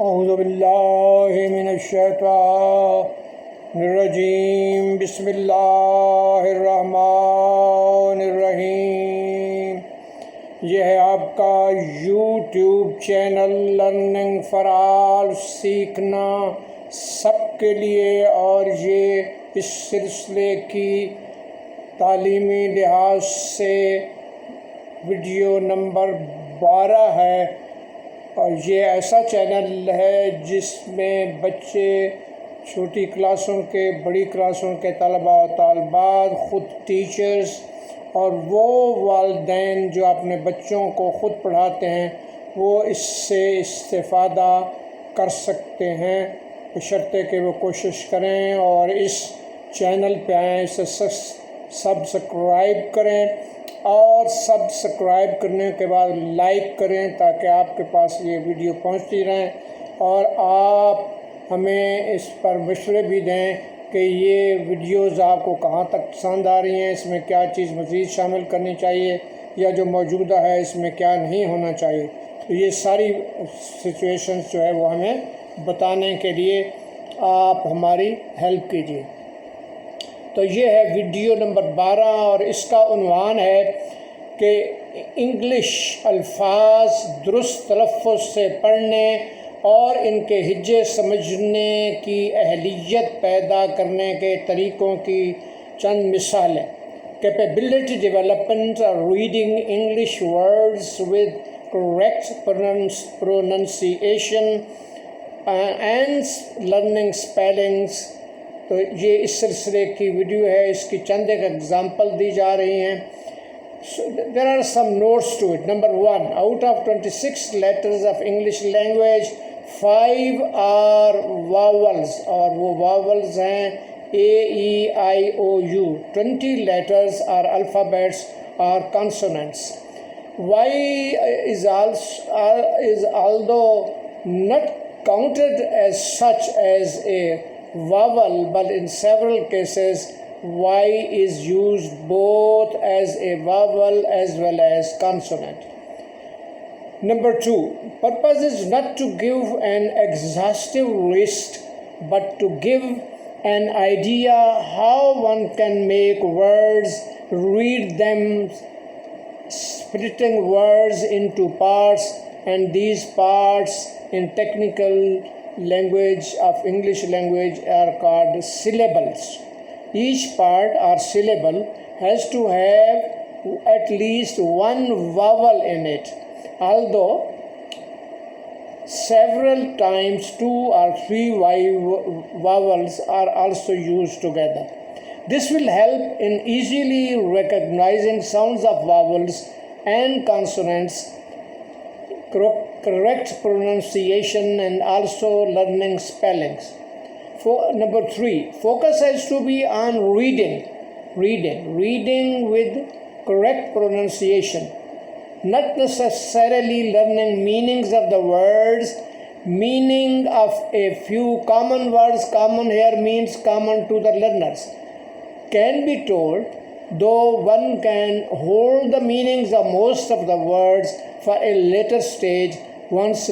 اعوذ باللہ من الشیطان الرجیم بسم اللہ الرحمن الرحیم۔ یہ ہے آپ کا YouTube channel learning for all, سیکھنا سب کے لیے، اور یہ اس سلسلے کی تعلیمی لحاظ سے ویڈیو نمبر 12 ہے، اور یہ ایسا چینل ہے جس میں بچے چھوٹی کلاسوں کے، بڑی کلاسوں کے طلباء و طالبات، خود ٹیچرز اور وہ والدین جو اپنے بچوں کو خود پڑھاتے ہیں وہ اس سے استفادہ کر سکتے ہیں، بشرطے کہ وہ کوشش کریں اور اس چینل پہ آئیں، اسے سبسکرائب کریں، اور سبسکرائب کرنے کے بعد لائک کریں تاکہ آپ کے پاس یہ ویڈیو پہنچتی رہیں، اور آپ ہمیں اس پر مشورے بھی دیں کہ یہ ویڈیوز آپ کو کہاں تک پسند آ رہی ہیں، اس میں کیا چیز مزید شامل کرنی چاہیے، یا جو موجودہ ہے اس میں کیا نہیں ہونا چاہیے۔ تو یہ ساری سچویشنز جو ہے وہ ہمیں بتانے کے لیے آپ ہماری ہیلپ کیجیے۔ تو یہ ہے ویڈیو نمبر 12، اور اس کا عنوان ہے کہ انگلش الفاظ درست تلفظ سے پڑھنے اور ان کے ہجے سمجھنے کی اہلیت پیدا کرنے کے طریقوں کی چند مثالیں۔ کیپیبلٹی ڈیولپمنٹ اور reading English words with correct pronunciation and learning spellings. تو یہ اس سلسلے کی ویڈیو ہے، اس کی چند ایک ایگزامپل دی جا رہی ہیں۔ There are some notes to it. Number 1, out of 26 letters of English language, 5 are vowels، اور وہ vowels ہیں A, E, I, O, U۔ 20 letters are alphabets or consonants۔ Y is although not counted as such as a vowel, but in several cases Y is used both as a vowel as well as consonant। Number 2, purpose is not to give an exhaustive list, but to give an idea how one can make words, read them, splitting words into parts, and these parts in technical language of English language are called syllables۔ Each part or syllable has to have at least one vowel in it, although several times 2 or 3 vowels are also used together। This will help in easily recognizing sounds of vowels and consonants, correct pronunciation, and also learning spellings। Number 3, focus has to be on reading with correct pronunciation, not necessarily learning meanings of the words, meaning of a few common words, common here means common to the learners, can be told, though one can hold the meanings of most of the words for a later stage once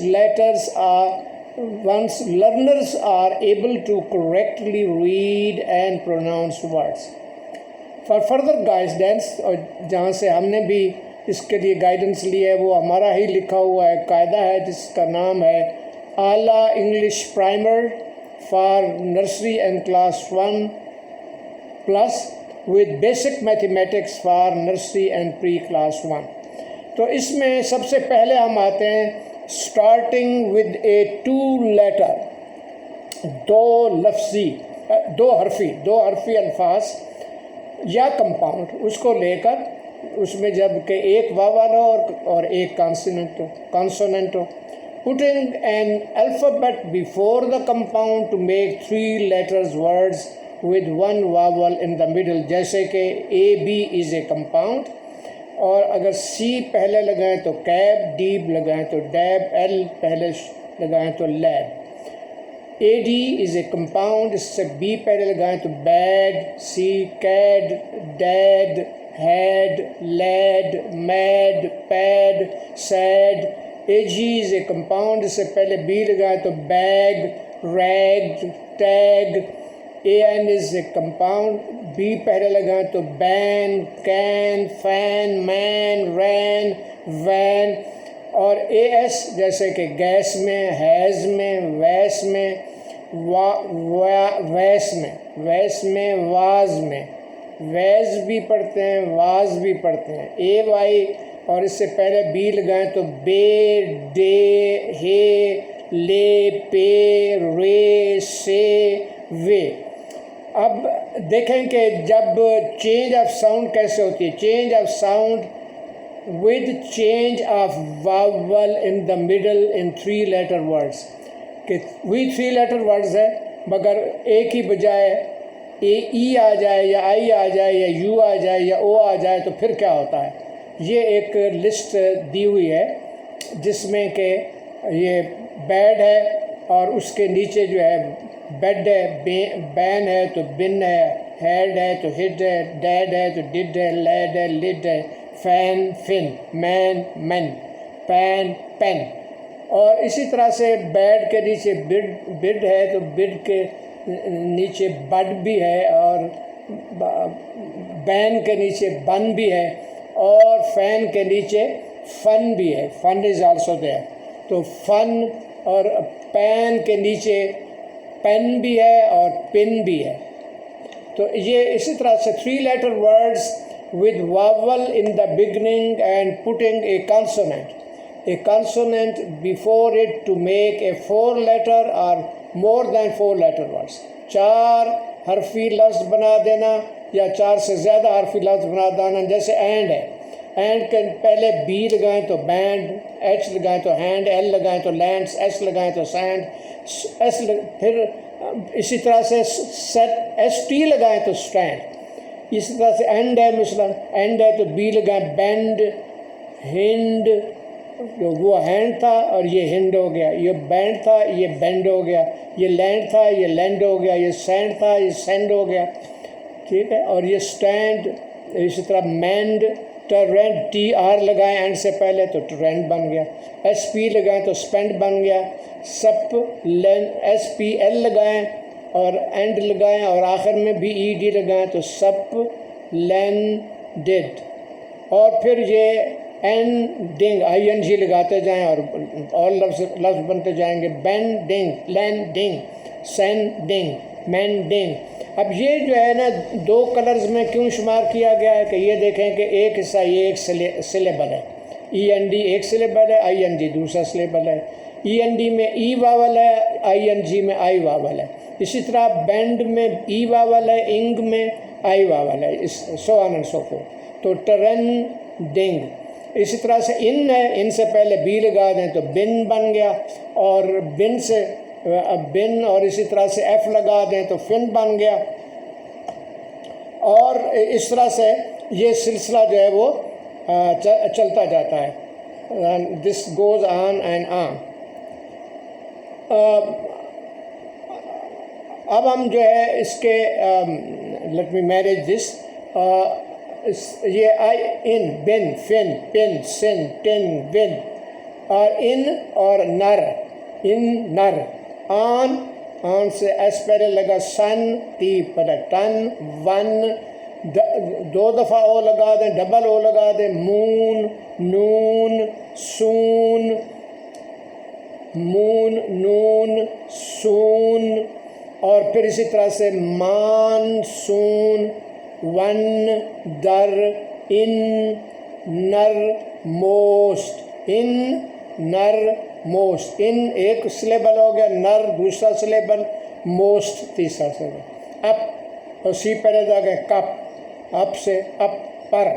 learners are able to correctly read and pronounce words۔ For further guidance، اور جہاں سے ہم نے بھی اس کے لیے guidance لی ہے وہ ہمارا ہی لکھا ہوا ہے قاعدہ ہے، جس کا نام ہے اعلیٰ English primer for nursery and class 1 plus with basic mathematics for nursery and pre-class 1۔ تو اس میں سب سے پہلے ہم آتے ہیں starting with a 2 letter، دو حرفی الفاظ یا کمپاؤنڈ، اس کو لے کر اس میں جب کہ ایک واول ہو اور ایک کانسوننٹ ہو، putting an alphabet before the compound to make 3 letters words with 1 vowel in the middle، جیسے کہ A B is a compound، اور اگر C پہلے لگائیں تو کیب، ڈیب لگائیں تو ڈیب، L پہلے لگائیں تو lab. A D is a compound، اس سے B پہلے لگائیں تو bad, C cad, dad, had, lad, mad, pad, sad, AG is a compound, اس سے پہلے B لگائیں تو bag, rag, tag. AN is a compound, B پہلے لگائیں تو ban, can, fan, man, ran, van. اور AS جیسے کہ گیس میں, has میں, ویس میں, ویس میں, ویس میں, واز میں, ویز بھی پڑھتے ہیں, واز بھی پڑھتے ہیں. AY اور اس سے پہلے B لگائیں تو بے, ڈے, ہے, لے, پے, رے, سے, وے. اب دیکھیں کہ جب چینج آف ساؤنڈ کیسے ہوتی ہے. Change of sound with change of vowel in the middle in 3 letter words. کہ وہی 3 letter words ہے مگر ایک ہی بجائے ای آ جائے یا آئی آ جائے یا یو آ جائے یا او آ جائے تو پھر کیا ہوتا ہے. یہ ایک لسٹ دی ہوئی ہے جس میں کہ یہ بیڈ ہے اور اس کے نیچے جو ہے بیڈ ہے, بین ہے تو بن ہے, ہیڈ ہے تو ہڈ ہے, ڈیڈ ہے تو ڈڈ ہے, لیڈ ہے لڈ ہے, فین فن, مین مین, پین پین. اور اسی طرح سے بیڈ کے نیچے بڈ ہے تو بڈ کے نیچے بڈ بھی ہے, اور بین کے نیچے بن بھی ہے, اور فین کے نیچے فن بھی ہے. فن از آلسو دیئر. تو فن اور پین کے نیچے پین بھی ہے اور پن بھی ہے. تو یہ اسی طرح سے 3 letter words with vowel in the beginning and putting a consonant before it to make a 4 letter or more than 4 letter words. 4 حرفی لفظ بنا دینا یا 4 سے زیادہ حرفی لفظ بنا دینا. جیسے اینڈ ہے, اینڈ کے پہلے بی لگائیں تو بینڈ, ایچ لگائیں تو ہینڈ, ایل لگائیں تو لینڈس, ایس لگائیں تو سینڈ, پھر اسی طرح سے ایس ٹی لگائیں تو اسٹینڈ. اسی طرح سے اینڈ ہے, مثلا اینڈ ہے تو بی لگائیں بینڈ, ہنڈ, جو وہ ہینڈ تھا اور یہ ہنڈ ہو گیا. یہ بینڈ تھا یہ بینڈ ہو گیا. یہ لینڈ تھا یہ لینڈ ہو گیا. یہ سینڈ تھا یہ سینڈ ہو گیا. ٹھیک ہے. اور یہ اسٹینڈ, اسی طرح مینڈ, ٹرینڈ, ٹی آر لگائیں اینڈ سے پہلے تو ٹرینڈ بن گیا. ایس پی لگائیں تو اسپینڈ بن گیا. سپ لین, ایس پی ایل لگائیں اور اینڈ لگائیں اور آخر میں بھی ای ڈی لگائیں تو سپ لین ڈڈ. اور پھر یہ اینڈنگ آئی این جی لگاتے جائیں اور لفظ بنتے جائیں گے. Bending, landing, sending, mending. اب یہ جو ہے نا 2 کلرز میں کیوں شمار کیا گیا ہے کہ یہ دیکھیں کہ ایک حصہ یہ ایک سلیبل ہے. ای این ڈی ایک سلیبل ہے, آئی این جی دوسرا سلیبل ہے. ای این ڈی میں ای واول ہے, آئی این جی میں آئی واول ہے. اسی طرح بینڈ میں ای واول ہے, انگ میں آئی واول ہے, سو آن اینڈ سو فورتھ. تو ٹرینڈنگ. اسی طرح سے ان ہے, ان سے پہلے بی لگا دیں تو بن بن گیا, اور بن سے بن اور اسی طرح سے ایف لگا دیں تو فن بن گیا. اور اس طرح سے یہ سلسلہ جو ہے وہ چلتا جاتا ہے. This goes on and on. اب ہم جو ہے اس کے لیٹ می مینیج دس. یہ آئی ان, بن, فن, پن, سن, ٹن, ون, اور ان اور نر, ان نر. آن, آن سے ایس پہلے لگا, سن, ٹی پہلے ٹن, ون 2 دفعہ او لگا دیں, ڈبل او لگا دیں. مون, نون, سون, مون, نون, سون. اور پھر اسی طرح سے مان, سون, ون, در, ان, نر, موسٹ, ان, نر, موسٹ. ان ایک سلیبل ہو گیا, نر دوسرا سلیبل, موسٹ تیسرا سلیبل. اپ اور سی پہلے جا کے کپ, اپ سے اپ پر,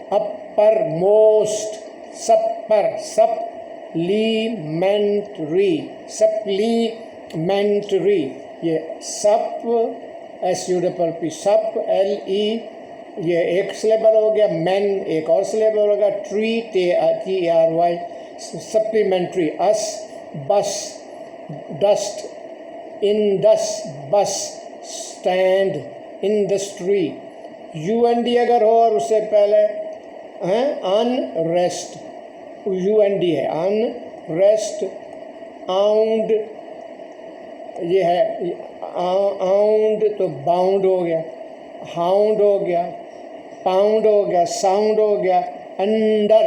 اپ پر, موسٹ, سپ پر, سپ لیمنٹری, سپلیمنٹری. یہ sup S U double P, sup L E, یہ ایک سلیبل ہو گیا. مین ایک اور سلیبل ہو گیا. Tree, T R Y, supplementary. Us, bus, dust, Indus, bus, stand, industry. U N D اگر ہو اور اس سے پہلے ان ریسٹ, UND ہے ان ریسٹ آؤنڈ یہ ہے آؤنڈ تو باؤنڈ ہو گیا ہاؤنڈ ہو گیا پاؤنڈ ہو گیا ساؤنڈ ہو گیا انڈر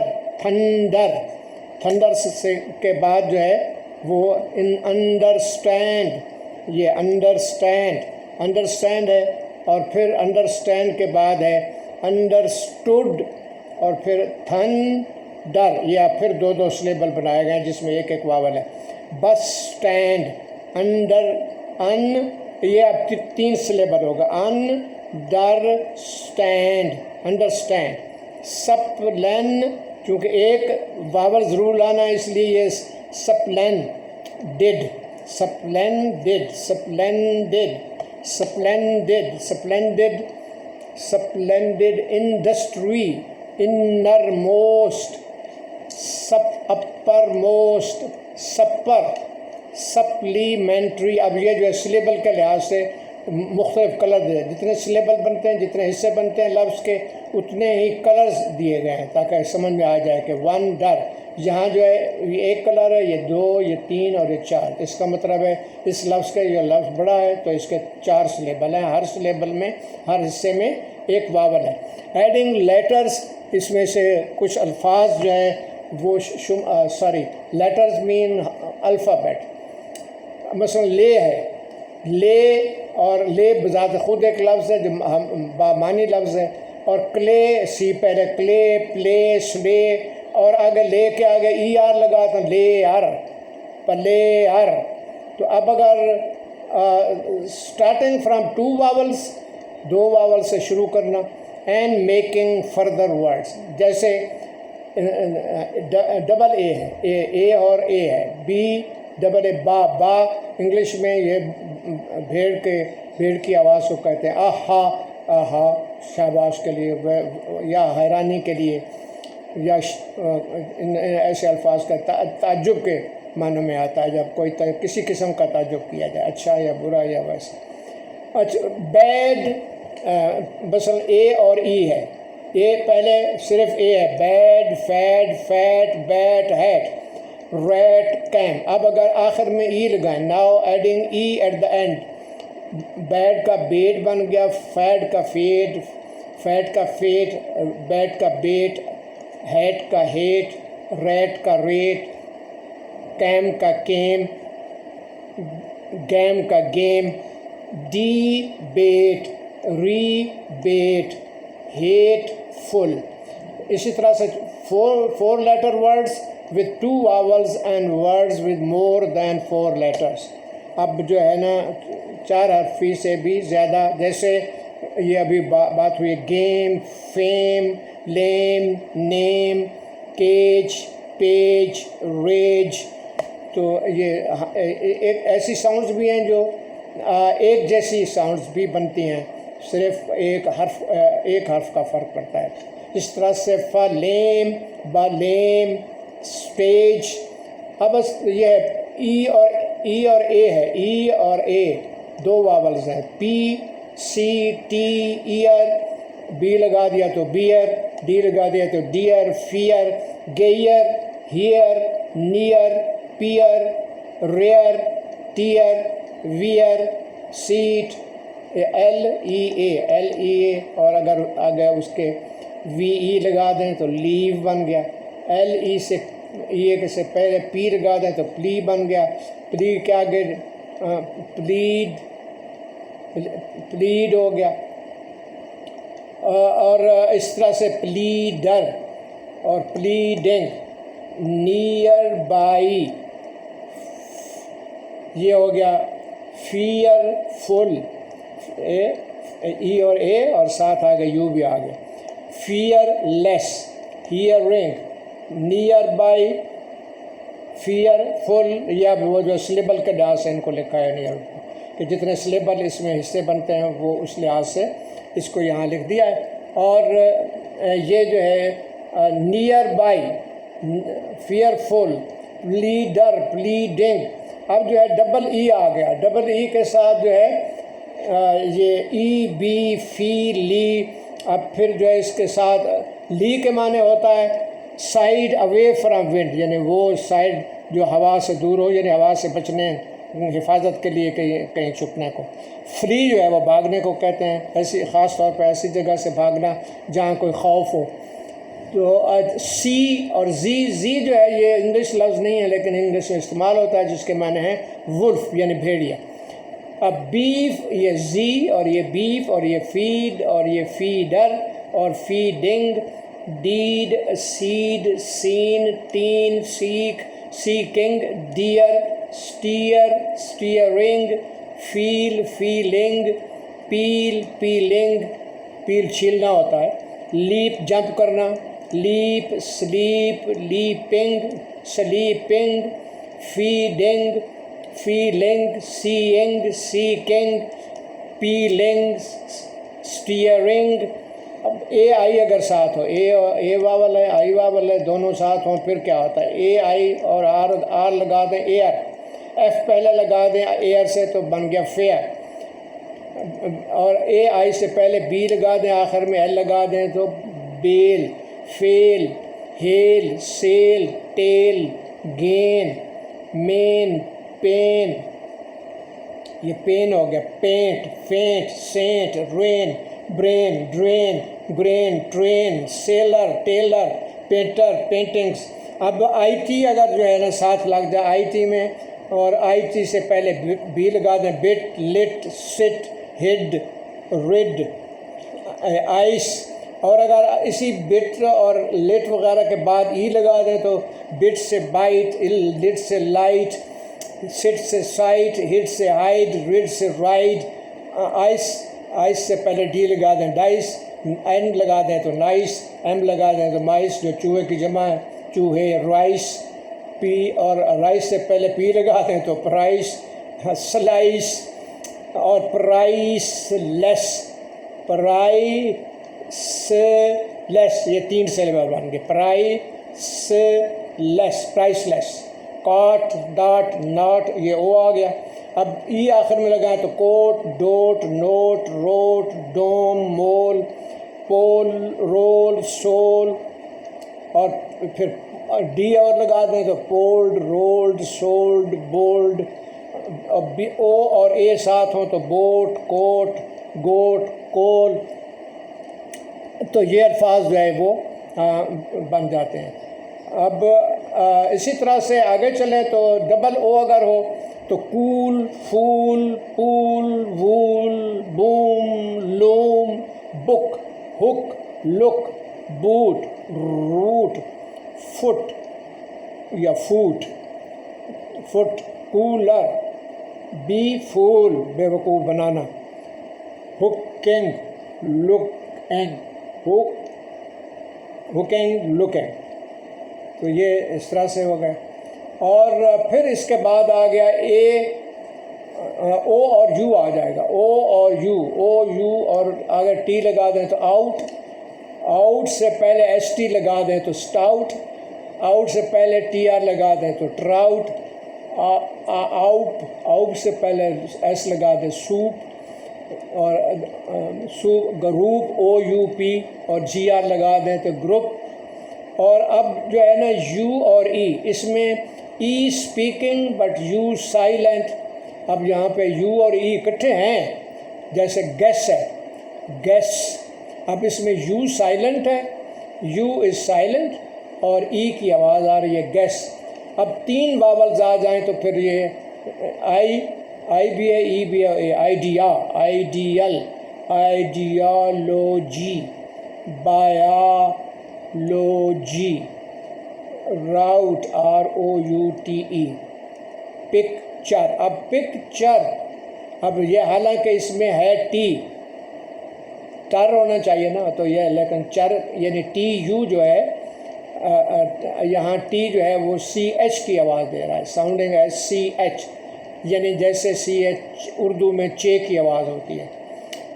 تھنڈر سے کے بعد جو ہے وہ انڈرسٹینڈ یہ انڈرسٹینڈ ہے اور پھر انڈرسٹینڈ کے بعد ہے انڈرسٹوڈ اور پھر تھنڈر یا پھر دو سلیبل بنائے گئے ہیں جس میں ایک واول ہے بس اسٹینڈ یہ اب 3 سلیبل ہوگا انڈرسٹینڈ سپلین چونکہ ایک واول ضرور لانا ہے اس لیے یہ سپلینڈڈ انڈسٹری انر موسٹ اپر موسٹ سپلیمنٹری. اب یہ جو ہے سلیبل کے لحاظ سے مختلف کلر دے جتنے سلیبل بنتے ہیں جتنے حصے بنتے ہیں لفظ کے اتنے ہی کلرز دیے گئے ہیں تاکہ سمجھ میں آ جائے کہ ونڈر یہاں جو ہے یہ 1 کلر ہے یہ 2 یہ 3 اور یہ 4. اس کا مطلب ہے اس لفظ کا یہ لفظ بڑا ہے تو اس کے 4 سلیبل ہیں ہر سلیبل میں ہر حصے میں 1 واول ہے. ایڈنگ لیٹرز اس میں سے کچھ الفاظ جو ہیں وہ لیٹرز مین الفابیٹ. مثلا لے ہے لے اور لے بذات خود ایک لفظ ہے جو بامانی لفظ ہے اور کلے سی پہلے کلے پلے سلے اور آگے لے کے آگے ای آر لگا تو لے آر تو اب اگر اسٹارٹنگ فرام 2 واولس 2 واول سے شروع کرنا اینڈ میکنگ فردر ورڈس جیسے ڈبل اے ہے اے اور اے ہے بی ڈبل اے با انگلش میں یہ بھیڑ کی آواز کو کہتے ہیں آہا شاباش کے لیے یا حیرانی کے لیے یا ایسے الفاظ کا تعجب کے معنی میں آتا ہے جب کوئی کسی قسم کا تعجب کیا جائے اچھا یا برا یا ویسا. اچھا بیڈ مثلا اے اور ای ہے اے پہلے صرف اے ہے bad fat bat hat rat cam. اب اگر آخر میں ای لگائیں now adding E at the end bad کا بیٹ بن گیا فیٹ کا فیٹ بیٹ کا بیٹ ہیٹ کا ہیٹ ریٹ کا ریٹ کیم کا کیم گیم کا game debate rebate hateful. اسی طرح سے 4 letter words with 2 vowels and words with more than 4 letters. اب جو ہے نا 4 حرفی سے بھی زیادہ جیسے یہ ابھی بات ہوئی گیم فیم لیم نیم کیج پیج ریج تو یہ ایک ایسی ساؤنڈز بھی ہیں جو ایک جیسی ساؤنڈز بھی بنتی ہیں صرف ایک حرف کا فرق پڑتا ہے. اس طرح سے فلیم بالیم اسٹیج. اب یہ ای اور اے ہے ای اور اے 2 واولز ہیں P C T ear B لگا دیا تو بیئر ڈی لگا دیا تو dear fear gear hear near pear rear tear wear set L E A اور اگر آگے اس کے وی ای لگا دیں تو لیو بن گیا. ایل ای سے ای سے پہلے پی لگا دیں تو پلی بن گیا. پلی کے آگے پلیڈ ہو گیا اور اس طرح سے پلیڈر اور پلیڈنگ. نیئر بائی یہ ہو گیا فیئر فل ای اور اے اور ساتھ آگے یو بھی آ گیا. Fearless hearing nearby fearful یا وہ جو سلیبل کے لحاظ سے ان کو لکھا ہے نیئر کہ جتنے سلیبل اس میں حصے بنتے ہیں وہ اس لحاظ سے اس کو یہاں لکھ دیا ہے. اور یہ جو ہے nearby fearful pleader pleading. اب جو ہے ڈبل ای آ گیا. ڈبل ای کے ساتھ جو ہے یہ ای بی فی لی. اب پھر جو ہے اس کے ساتھ لی کے معنی ہوتا ہے سائڈ اوے فرام ونڈ، یعنی وہ سائڈ جو ہوا سے دور ہو، یعنی ہوا سے بچنے، حفاظت کے لیے کہیں چھپنے کو۔ فلی جو ہے وہ بھاگنے کو کہتے ہیں، ایسی خاص طور پہ ایسی جگہ سے بھاگنا جہاں کوئی خوف ہو۔ تو سی اور زی جو ہے یہ انگلش لفظ نہیں ہے لیکن انگلش میں استعمال ہوتا ہے، جس کے معنی ہے ولف یعنی بھیڑیا۔ اب بیف، یہ زی اور یہ بیف اور یہ فیڈ اور یہ فیڈر اور feeding, dead, seed, seen, teen, seek, seeking, deer, steer, steering, feel, feeling, peel, peeling, peel چھیلنا ہوتا ہے، لیپ جمپ کرنا، leap, sleep, leaping, sleeping, feeding, feeling, seeing, seeking, peeling, steering. اب اے آئی اگر ساتھ ہو، اے واول ہے، آئی واول ہے، دونوں ساتھ ہوں پھر کیا ہوتا ہے؟ اے آئی اور آر لگا دیں ایئر، ایف پہلے لگا دیں ایئر سے تو بن گیا فیئر، اور اے آئی سے پہلے بی لگا دیں آخر میں ایل لگا دیں تو bail, fail, hail, sail, tail, gain, main, pain, یہ پین ہو گیا، paint, faint, saint, rain, brain, drain, grain, train, sailor, tailor, painter, paintings. اب آئی ٹی اگر جو ہے نا ساتھ لگ جائے آئی ٹی میں، اور آئی ٹی سے پہلے بی لگا دیں، بٹ، لٹ، سٹ، ہڈ، رڈ، آئس، اور اگر اسی بٹ اور لٹ وغیرہ کے بعد ای لگا دیں تو بٹ سے بائٹ، لٹ سے لائٹ، سٹ سے سائٹ، ہڈ سے ہائڈ، ریڈ سے رائڈ، آئس سے پہلے ڈی لگا دیں ڈائس، این لگا دیں تو نائس، ایم لگا دیں تو مائس جو چوہے کی جمع ہے، چوہے، رائس، پی اور رائس سے پہلے پی لگا دیں تو پرائس، سلائس اور پرائس لیس، پرائس لیس، یہ تین سیلیبل بن گئے، priceless, priceless, cot, dot, not, یہ او آ گیا۔ اب ای آخر میں لگائیں تو کوٹ، ڈوٹ، نوٹ، روٹ، ڈوم، مول، پول، رول، سول، اور پھر ڈی اور لگا دیں تو پولڈ، رولڈ، سولڈ، بولڈ، او اور اے ساتھ ہوں تو بوٹ، کوٹ، گوٹ، کول۔ تو یہ الفاظ جو ہے وہ بن جاتے ہیں۔ اب اسی طرح سے آگے چلیں تو ڈبل او اگر ہو تو کول، فول، پول، وول، بوم، لوم، بک، ہک، لک، بوٹ، روٹ، فٹ یا فوٹ، فٹ، کولر، بی فول، بے وقوف بنانا، ہکنگ، لکنگ، ہکنگ، لکنگ۔ تو یہ اس طرح سے ہو گئے۔ اور پھر اس کے بعد آ گیا او اور یو آ جائے گا، او اور یو اور اگر ٹی لگا دیں تو آؤٹ، آؤٹ سے پہلے ایس ٹی لگا دیں تو سٹاؤٹ، آؤٹ سے پہلے ٹی آر لگا دیں تو ٹراؤٹ، آؤٹ سے پہلے ایس لگا دیں سوپ، اور گروپ، او یو پی اور جی آر لگا دیں تو گروپ۔ اور اب جو ہے نا یو اور ای، اس میں ای اسپیکنگ بٹ یو سائلنٹ۔ اب یہاں پہ یو اور ای اکٹھے ہیں، جیسے گیس ہے، گیس، اب اس میں یو سائلنٹ ہے، یو از سائلنٹ اور ای کی آواز آ رہی ہے گیس۔ اب تین واولز آ جائیں تو پھر یہ آئی بھی ہے، ای بھی ہے، idea, ideal, ideology, biology, route, ROUTE، picture. اب پکچر، اب یہ حالانکہ اس میں ہے ٹی، ٹر ہونا چاہیے نا تو یہ، لیکن چر یعنی ٹی یو جو ہے یہاں ٹی جو ہے وہ سی ایچ کی آواز دے رہا ہے، ساؤنڈنگ ہے سی ایچ، یعنی جیسے سی ایچ اردو میں چے کی آواز ہوتی ہے۔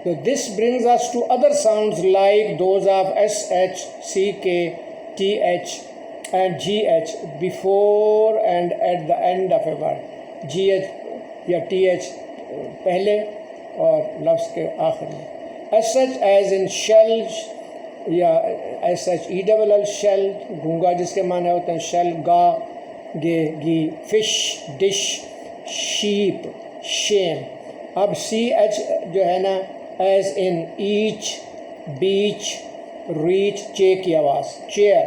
تو this brings us to other sounds like those of S H, C K, T H and G H before and at the end of a word, G H یا ٹی ایچ پہلے اور لفظ کے آخر میں۔ As such as in shell یا SHELL shell, گونگا جس کے معنی ہوتے ہیں شیل, گا گے گی, فش ڈش, شیپ شیم. اب CH جو ہے نا ایز ان ایچ, بیچ, ریچ, چے کی آواز, چیئر,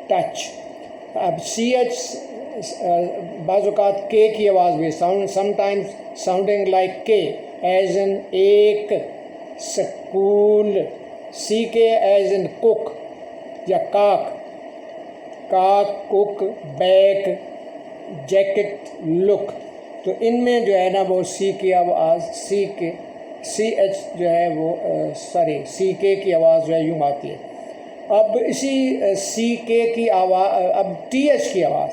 ٹچ. اب CH بعض اوقات کے کی آواز بھی سم ٹائمز ساؤنڈنگ لائک کے ایز ان ایک, سکول. CK ایز ان کوک یا کاک, کاک, کوک, بیک, جیکٹ, لک. تو ان میں جو ہے نا وہ سی کی آواز CH جو ہے وہ CK کی آواز جو ہے یوں آتی ہے. اب اسی CK کی آواز, اب TH کی آواز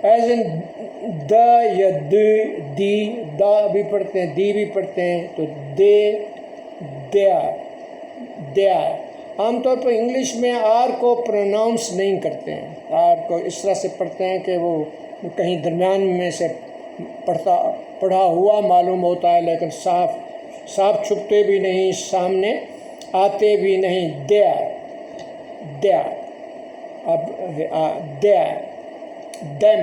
ایز ان دا یا دی, دا بھی پڑھتے ہیں, دی بھی پڑھتے ہیں, تو دے, دیا. عام طور پر انگلش میں آر کو پروناؤنس نہیں کرتے ہیں, آر کو اس طرح سے پڑھتے ہیں کہ وہ کہیں درمیان میں سے پڑھا ہوا معلوم ہوتا ہے, لیکن صاف چھپتے بھی نہیں, سامنے آتے بھی نہیں. دیا. اب دیا, دین.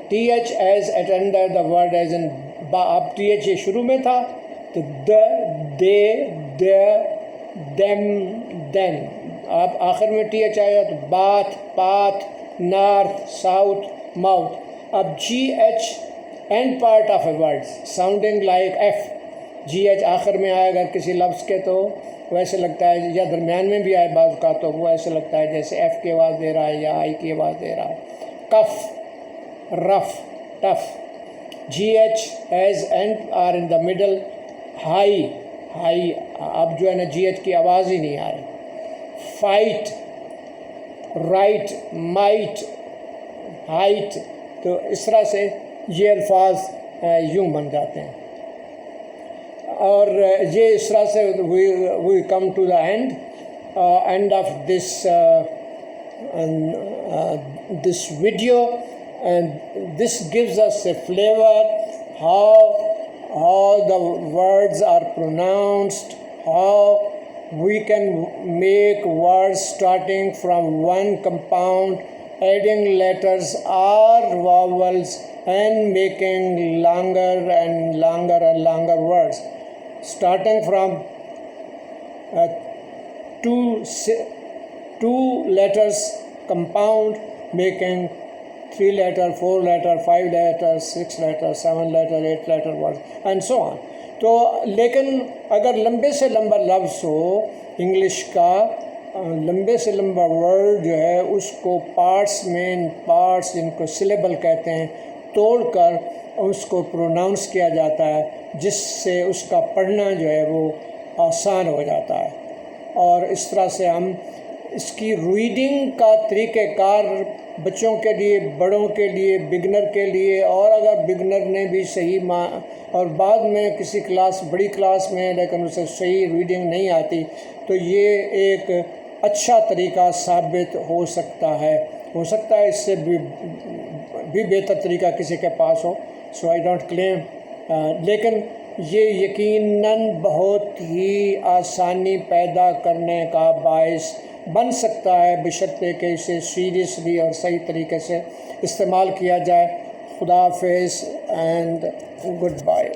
TH as at under the word as in با. اب TH یہ شروع میں تھا تو دے, دیم, دین. اب آخر میں TH آیا تو bath, path, north, south, mouth. اب GH and part of a word sounding like F. GH آخر میں آئے گا کسی لفظ کے تو ویسے لگتا ہے, یا درمیان میں بھی آئے بعض کا تو وہ ایسے لگتا ہے جیسے F کی آواز دے رہا ہے یا I کی آواز دے رہا ہے. Cough, rough, tough. GH as end or in the middle, high. اب جو ہے نا GH کی آواز ہی نہیں آ رہی. Fight, right, might, height. تو اس طرح سے یہ الفاظ یوں بن جاتے ہیں. اور یہ اس طرح سے we come to the end of this video, and this gives us a flavor how the words are pronounced, how we can make words starting from one compound, adding letters or vowels and making longer and longer words, starting from two letters compound, making 3 letter, 4 letter, 5 letter, 6 letter, 7 letter, 8 letter words and so on. تو لیکن اگر لمبے سے لمبا لفظ ہو English کا, لمبے سے لمبا ورڈ جو ہے اس کو پارٹس جن کو سلیبل کہتے ہیں توڑ کر اس کو پروناؤنس کیا جاتا ہے, جس سے اس کا پڑھنا جو ہے وہ آسان ہو جاتا ہے. اور اس طرح سے ہم اس کی ریڈنگ کا طریقہ کار بچوں کے لیے, بڑوں کے لیے, بگنر کے لیے, اور اگر بگنر نے بھی صحیح اور بعد میں کسی بڑی کلاس میں لیکن اسے صحیح ریڈنگ نہیں آتی, تو یہ ایک اچھا طریقہ ثابت ہو سکتا ہے. اس سے بھی بہتر طریقہ کسی کے پاس ہو. سو آئی ڈونٹ کلیم, لیکن یہ یقیناً بہت ہی آسانی پیدا کرنے کا باعث بن سکتا ہے, بشرطے کہ اسے سیریسلی اور صحیح طریقے سے استعمال کیا جائے. خدا حافظ اینڈ گڈ بائے.